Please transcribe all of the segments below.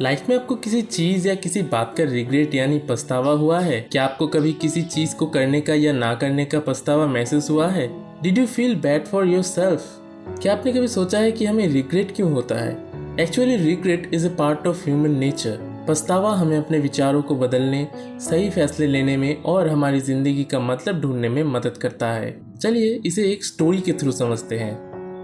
Life में आपको किसी चीज या किसी बात का रिग्रेट यानी पछतावा हुआ है? क्या आपको कभी किसी चीज को करने का या ना करने का पछतावा महसूस हुआ है? Did you feel bad for your self? क्या आपने कभी सोचा है कि हमें रिग्रेट क्यों होता है? Actually regret is a part of human nature. पछतावा हमें अपने विचारों को बदलने, सही फैसले लेने में और हमारी जिंदगी का मतलब ढूंढने में मदद करता है। चलिए इसे एक स्टोरी के थ्रू समझते हैं।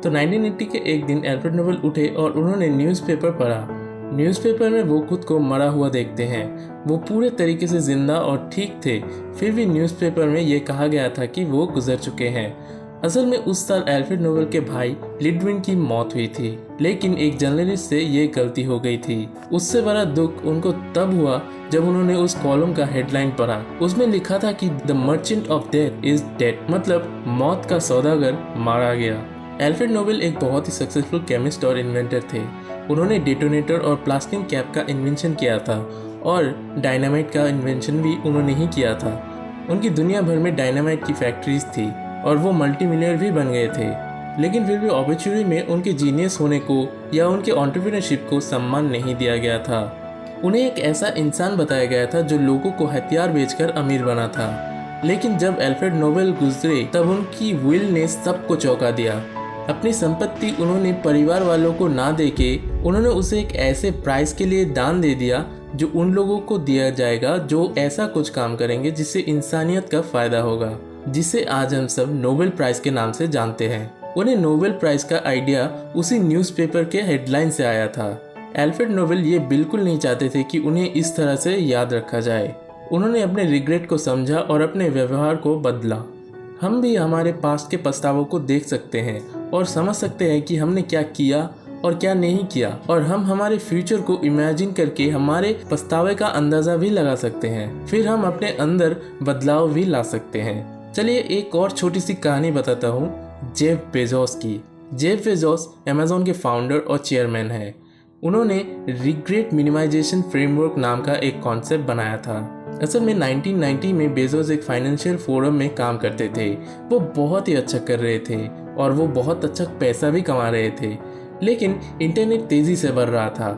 तो 1980 के एक दिन अल्फ्रेड नोबेल उठे और उन्होंने न्यूज़पेपर पढ़ा। न्यूज़पेपर में वो खुद को मरा हुआ देखते हैं। वो पूरे तरीके से जिंदा और ठीक थे, फिर भी न्यूज़पेपर में ये कहा गया था कि वो गुजर चुके हैं। असल में उस साल अल्फ्रेड नोबेल के भाई लिडविन की मौत हुई थी, लेकिन एक जर्नलिस्ट से ये गलती हो गई थी। उससे बड़ा दुख उनको तब हुआ जब उन्होंने उस कॉलम का हेडलाइन पढ़ा। उसमें लिखा था कि the merchant of death is dead, मतलब मौत का सौदागर मारा गया। अल्फ्रेड नोबेल एक बहुत ही सक्सेसफुल केमिस्ट और इन्वेंटर थे। उन्होंने डेटोनेटर और प्लास्टिक कैप का इन्वेंशन किया था और डायनामाइट का इन्वेंशन भी उन्होंने ही किया था। उनकी दुनिया भर में डायनामाइट की फैक्ट्रीज थी और वो मल्टीमिलियनर भी बन गए थे, लेकिन फिर भी ऑब्चुअली में उनके जीनियस होने को या उनके एंटरप्रेन्योरशिप को सम्मान नहीं दिया गया था। उन्हें एक ऐसा इंसान बताया गया था जो लोगों को हथियार बेचकर अमीर बना था। लेकिन जब अल्फ्रेड नोबेल गुजरे तब उनकी विल ने सबको चौंका दिया। अपनी संपत्ति उन्होंने परिवार वालों को ना देके उन्होंने उसे एक ऐसे प्राइस के लिए दान दे दिया जो उन लोगों को दिया जाएगा जो ऐसा कुछ काम करेंगे जिससे इंसानियत का फायदा होगा, जिसे आज हम सब नोबेल प्राइज के नाम से जानते हैं। उन्हें नोबेल प्राइज का आइडिया उसी न्यूज़पेपर के हेडलाइन से आया था। अल्फ्रेड नोबेल ये बिल्कुल नहीं चाहते थे कि उन्हें इस तरह से याद रखा जाए। उन्होंने अपने रिग्रेट को समझा और अपने व्यवहार को बदला। हम भी हमारे पास्ट के पछतावों को देख सकते हैं और समझ सकते हैं कि हमने क्या किया और क्या नहीं किया, और हम हमारे फ्यूचर को इमेजिन करके हमारे पछतावे का अंदाजा भी लगा सकते हैं। फिर हम अपने अंदर बदलाव भी ला सकते हैं। चलिए एक और छोटी सी कहानी बताता हूँ जेफ बेजोस की। जेफ बेजोस अमेज़न के फाउंडर और चेयरमैन हैं। उन्होंने रिग्रेट मिनिमाइजेशन फ्रेमवर्क नाम का एक कॉन्सेप्ट बनाया था। असल में 1990 में बेजोस एक फाइनेंशियल फोरम में काम करते थे। वो बहुत ही अच्छा कर रहे थे और वो बहुत अच्छा पैसा भी कमा रहे थे, लेकिन इंटरनेट तेज़ी से बढ़ रहा था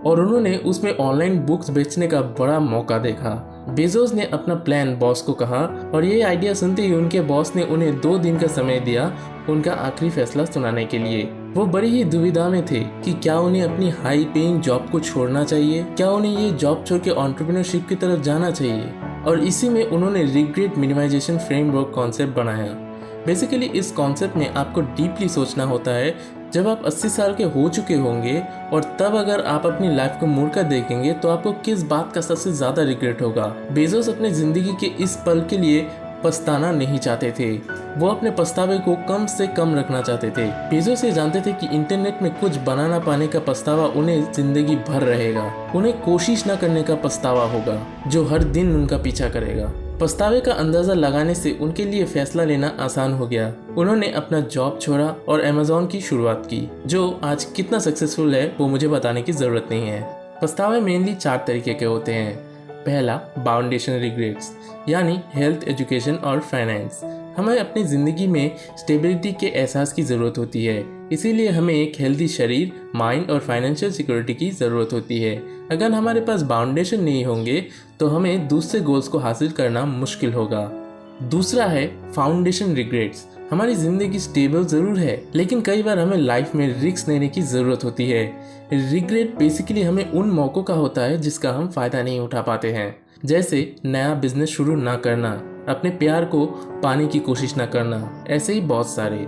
और उन्होंने उसमें ऑनलाइन बुक्स बेचने का बड़ा मौका देखा। बेजोस ने अपना प्लान बॉस को कहा और ये आइडिया सुनते ही उनके बॉस ने उन्हें 2 दिन का समय दिया उनका आखिरी फैसला सुनाने के लिए। वो बड़ी ही दुविधा में थे कि क्या उन्हें अपनी हाई पेइंग जॉब को छोड़ना चाहिए, क्या उन्हें ये जॉब छोड़ के एंटरप्रेन्योरशिप की तरफ जाना चाहिए। और इसी में उन्होंने रिग्रेट मिनिमाइजेशन फ्रेमवर्क कॉन्सेप्ट बनाया। बेसिकली इस कॉन्सेप्ट में आपको डीपली सोचना होता है। जब आप 80 साल के हो चुके होंगे और तब अगर आप अपनी लाइफ को मुड़कर देखेंगे तो आपको किस बात का सबसे ज़्यादा रिग्रेट होगा। बेजोस अपने ज़िंदगी के इस पल के लिए पछताना नहीं चाहते थे। वो अपने पछतावे को कम से कम रखना चाहते थे। बेजोस ये जानते थे कि इंटरनेट में कुछ बना ना पाने का पछतावा उन्हें जिंदगी भर रहेगा। उन्हें कोशिश न करने का पछतावा होगा जो हर दिन उनका पीछा करेगा। पछतावे का अंदाजा लगाने से उनके लिए फैसला लेना आसान हो गया। उन्होंने अपना जॉब छोड़ा और अमेज़न की शुरुआत की, जो आज कितना सक्सेसफुल है वो मुझे बताने की ज़रूरत नहीं है। पछतावे मेनली 4 तरीके के होते हैं। पहला, फाउंडेशन रिग्रेट्स, यानी हेल्थ, एजुकेशन और फाइनेंस। हमें अपनी ज़िंदगी में स्टेबिलिटी के एहसास की ज़रूरत होती है, इसीलिए हमें एक हेल्दी शरीर, माइंड और फाइनेंशियल सिक्योरिटी की ज़रूरत होती है। अगर हमारे पास फाउंडेशन नहीं होंगे तो हमें दूसरे गोल्स को हासिल करना मुश्किल होगा। दूसरा है फाउंडेशन रिग्रेट्स। हमारी ज़िंदगी स्टेबल ज़रूर है, लेकिन कई बार हमें लाइफ में रिस्क लेने की ज़रूरत होती है। रिग्रेट बेसिकली हमें उन मौक़ों का होता है जिसका हम फ़ायदा नहीं उठा पाते हैं, जैसे नया बिजनेस शुरू ना करना, अपने प्यार को पाने की कोशिश ना करना, ऐसे ही बहुत सारे।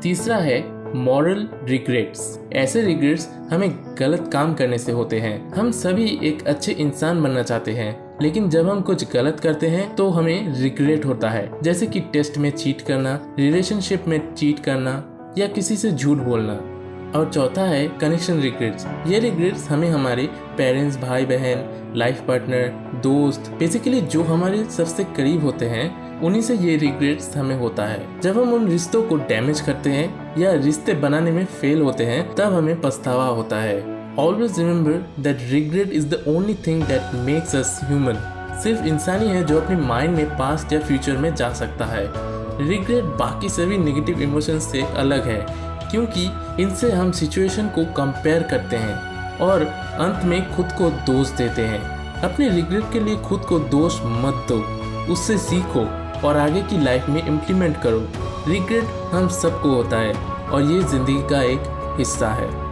तीसरा है मॉरल रिग्रेट्स। ऐसे रिग्रेट्स हमें गलत काम करने से होते हैं। हम सभी एक अच्छे इंसान बनना चाहते हैं, लेकिन जब हम कुछ गलत करते हैं तो हमें रिग्रेट होता है, जैसे कि टेस्ट में चीट करना, रिलेशनशिप में चीट करना या किसी से झूठ बोलना। और चौथा है कनेक्शन रिग्रेट्स। ये रिग्रेट्स हमें हमारे पेरेंट्स, भाई बहन, लाइफ पार्टनर, दोस्त, बेसिकली जो हमारे सबसे करीब होते हैं, उन्हीं से ये रिग्रेट्स हमें होता है। जब हम उन रिश्तों को डैमेज करते हैं या रिश्ते बनाने में फेल होते हैं तब हमें पछतावा होता है। Always remember that regret is the only thing that makes us human. सिर्फ इंसान ही है जो अपने माइंड में पास्ट या फ्यूचर में जा सकता है। रिग्रेट बाकी सभी नेगेटिव इमोशंस से अलग है, क्योंकि इनसे हम सिचुएशन को कंपेयर करते हैं। और अंत में खुद को दोष देते हैं। अपने रिग्रेट के लिए खुद को दोष मत दो, उससे सीखो और आगे की लाइफ में इम्प्लीमेंट करो। रिग्रेट हम सबको होता है और ये ज़िंदगी का एक हिस्सा है।